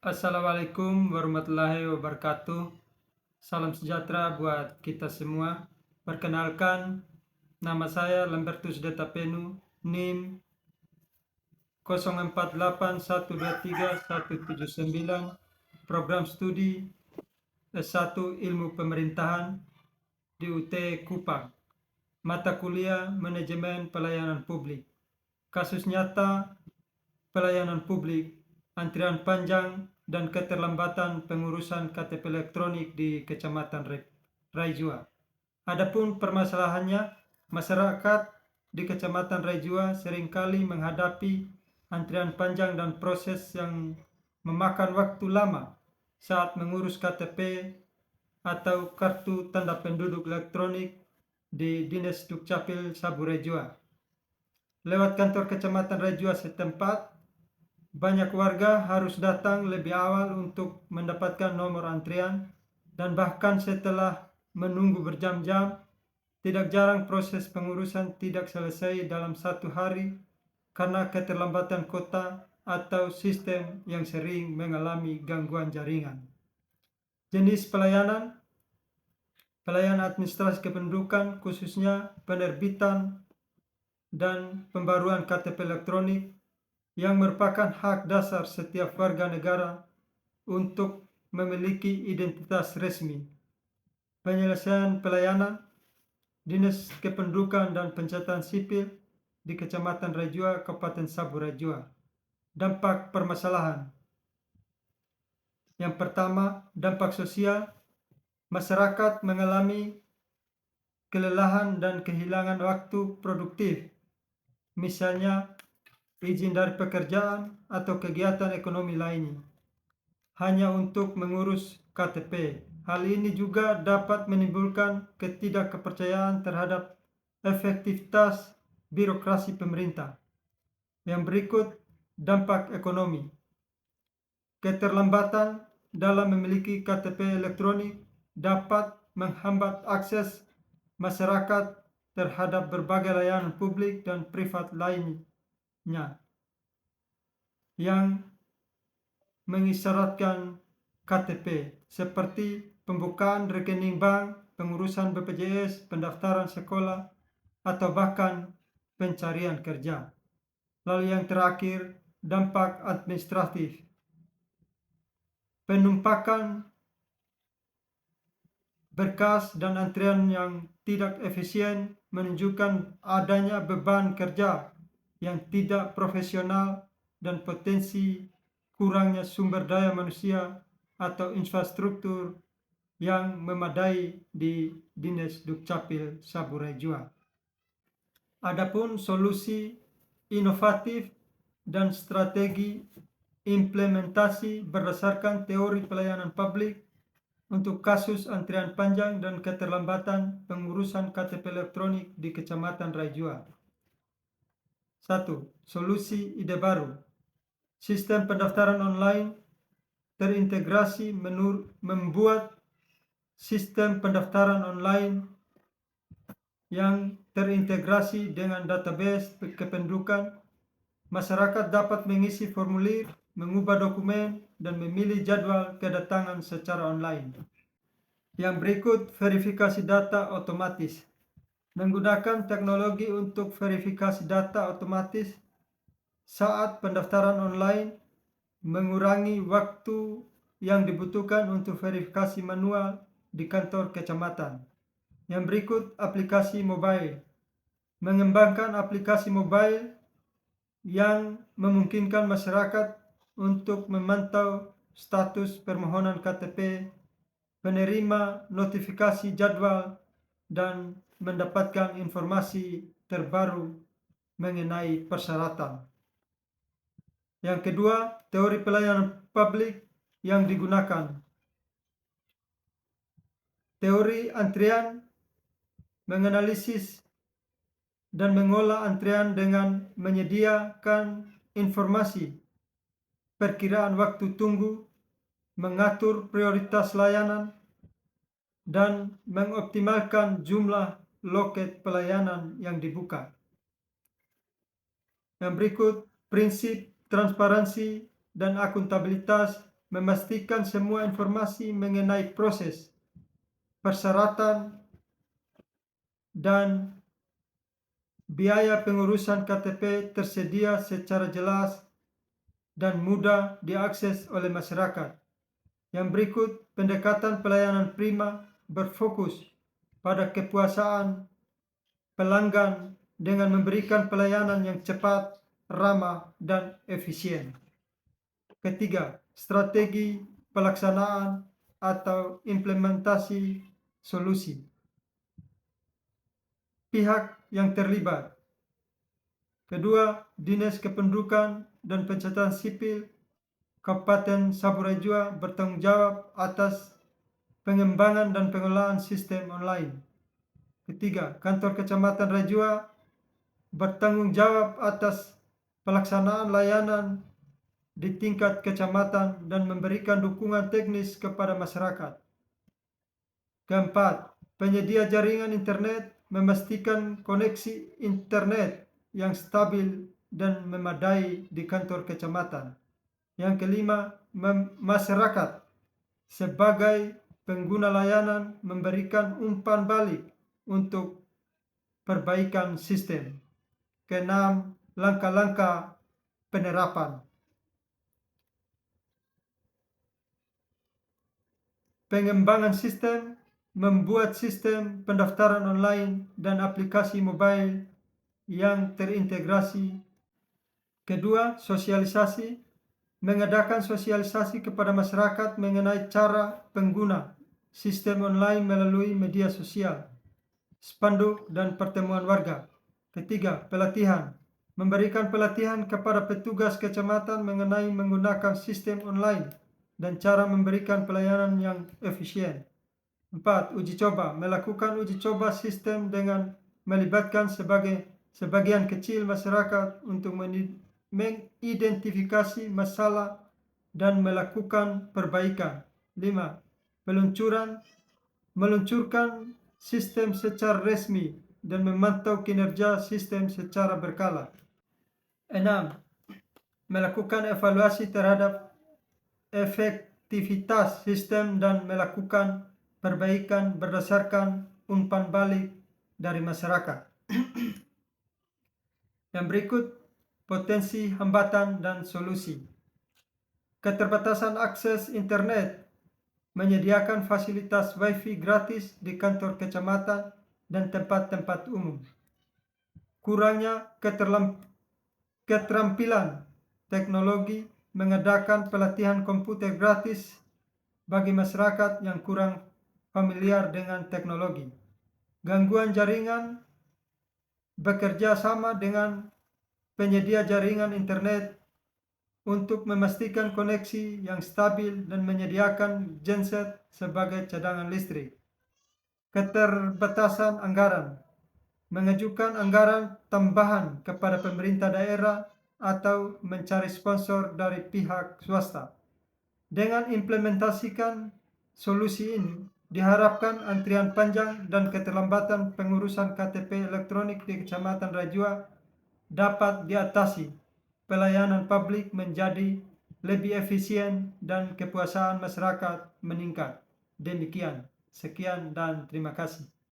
Assalamualaikum warahmatullahi wabarakatuh. Salam sejahtera buat kita semua. Perkenalkan, nama saya Lambertus Detapenu, NIM 0481231179, program studi S1 Ilmu Pemerintahan di UT Kupang. Mata kuliah Manajemen Pelayanan Publik. Kasus nyata pelayanan publik, antrian panjang dan keterlambatan pengurusan KTP elektronik di Kecamatan Raijua. Adapun permasalahannya, masyarakat di Kecamatan Raijua seringkali menghadapi antrian panjang dan proses yang memakan waktu lama saat mengurus KTP atau kartu tanda penduduk elektronik di Dinas Dukcapil Sabu Raijua. Lewat kantor Kecamatan Raijua setempat, banyak warga harus datang lebih awal untuk mendapatkan nomor antrian, dan bahkan setelah menunggu berjam-jam, tidak jarang proses pengurusan tidak selesai dalam 1 hari karena keterlambatan kota atau sistem yang sering mengalami gangguan jaringan. Jenis pelayanan administrasi kependudukan, khususnya penerbitan dan pembaruan KTP elektronik, yang merupakan hak dasar setiap warga negara untuk memiliki identitas resmi. Penyelesaian pelayanan Dinas Kependudukan dan Pencatatan Sipil di Kecamatan Raijua, Kabupaten Sabu Raijua. Dampak permasalahan. Yang pertama, dampak sosial. Masyarakat mengalami kelelahan dan kehilangan waktu produktif, misalnya izin dari pekerjaan atau kegiatan ekonomi lainnya, hanya untuk mengurus KTP. Hal ini juga dapat menimbulkan ketidakpercayaan terhadap efektivitas birokrasi pemerintah. Yang berikut, dampak ekonomi. Keterlambatan dalam memiliki KTP elektronik dapat menghambat akses masyarakat terhadap berbagai layanan publik dan privat lainnya yang mengisyaratkan KTP, seperti pembukaan rekening bank, pengurusan BPJS, pendaftaran sekolah, atau bahkan pencarian kerja. Lalu yang terakhir, dampak administratif. Penumpakan berkas dan antrian yang tidak efisien menunjukkan adanya beban kerja yang tidak profesional dan potensi kurangnya sumber daya manusia atau infrastruktur yang memadai di Dinas Dukcapil Sabu Raijua. Adapun solusi inovatif dan strategi implementasi berdasarkan teori pelayanan publik untuk kasus antrian panjang dan keterlambatan pengurusan KTP elektronik di Kecamatan Raijua. 1. Solusi ide baru. Sistem pendaftaran online terintegrasi membuat sistem pendaftaran online yang terintegrasi dengan database kependudukan. Masyarakat dapat mengisi formulir, mengubah dokumen, dan memilih jadwal kedatangan secara online. Yang berikut, verifikasi data otomatis. Menggunakan teknologi untuk verifikasi data otomatis saat pendaftaran online mengurangi waktu yang dibutuhkan untuk verifikasi manual di kantor kecamatan. Yang berikut, aplikasi mobile. Mengembangkan aplikasi mobile yang memungkinkan masyarakat untuk memantau status permohonan KTP, menerima notifikasi jadwal, dan mendapatkan informasi terbaru mengenai persyaratan. Yang kedua, teori pelayanan publik yang digunakan. Teori antrian menganalisis dan mengolah antrian dengan menyediakan informasi perkiraan waktu tunggu, mengatur prioritas layanan, dan mengoptimalkan jumlah loket pelayanan yang dibuka. Yang berikut, prinsip transparansi dan akuntabilitas memastikan semua informasi mengenai proses, persyaratan, dan biaya pengurusan KTP tersedia secara jelas dan mudah diakses oleh masyarakat. Yang berikut, pendekatan pelayanan prima berfokus pada kepuasan pelanggan dengan memberikan pelayanan yang cepat, ramah, dan efisien. Ketiga, strategi pelaksanaan atau implementasi solusi. Pihak yang terlibat. Kedua, Dinas Kependudukan dan Pencatatan Sipil Kabupaten Saburai Jua bertanggung jawab atas pengembangan dan pengelolaan sistem online. Ketiga, Kantor Kecamatan Rajua bertanggung jawab atas pelaksanaan layanan di tingkat kecamatan dan memberikan dukungan teknis kepada masyarakat. Keempat, penyedia jaringan internet memastikan koneksi internet yang stabil dan memadai di kantor kecamatan. Yang kelima, masyarakat sebagai pengguna layanan memberikan umpan balik untuk perbaikan sistem. Keenam, langkah-langkah penerapan. Pengembangan sistem, membuat sistem pendaftaran online dan aplikasi mobile yang terintegrasi. Kedua, sosialisasi, mengadakan sosialisasi kepada masyarakat mengenai cara pengguna sistem online melalui media sosial, spanduk, dan pertemuan warga. Ketiga, pelatihan, memberikan pelatihan kepada petugas kecamatan mengenai menggunakan sistem online dan cara memberikan pelayanan yang efisien. 4. Uji coba, melakukan uji coba sistem dengan melibatkan sebagian kecil masyarakat untuk mengidentifikasi masalah dan melakukan perbaikan. 5. Meluncurkan sistem secara resmi dan memantau kinerja sistem secara berkala. 6. Melakukan evaluasi terhadap efektivitas sistem dan melakukan perbaikan berdasarkan umpan balik dari masyarakat. Yang berikut, potensi, hambatan, dan solusi. Keterbatasan akses internet, menyediakan fasilitas wifi gratis di kantor kecamatan dan tempat-tempat umum. Kurangnya keterampilan teknologi, mengadakan pelatihan komputer gratis bagi masyarakat yang kurang familiar dengan teknologi. Gangguan jaringan, bekerja sama dengan penyedia jaringan internet untuk memastikan koneksi yang stabil dan menyediakan genset sebagai cadangan listrik. Keterbatasan anggaran, mengajukan anggaran tambahan kepada pemerintah daerah atau mencari sponsor dari pihak swasta. Dengan implementasikan solusi ini, diharapkan antrian panjang dan keterlambatan pengurusan KTP elektronik di Kecamatan Rajua dapat diatasi, pelayanan publik menjadi lebih efisien dan kepuasan masyarakat meningkat. Demikian, sekian dan terima kasih.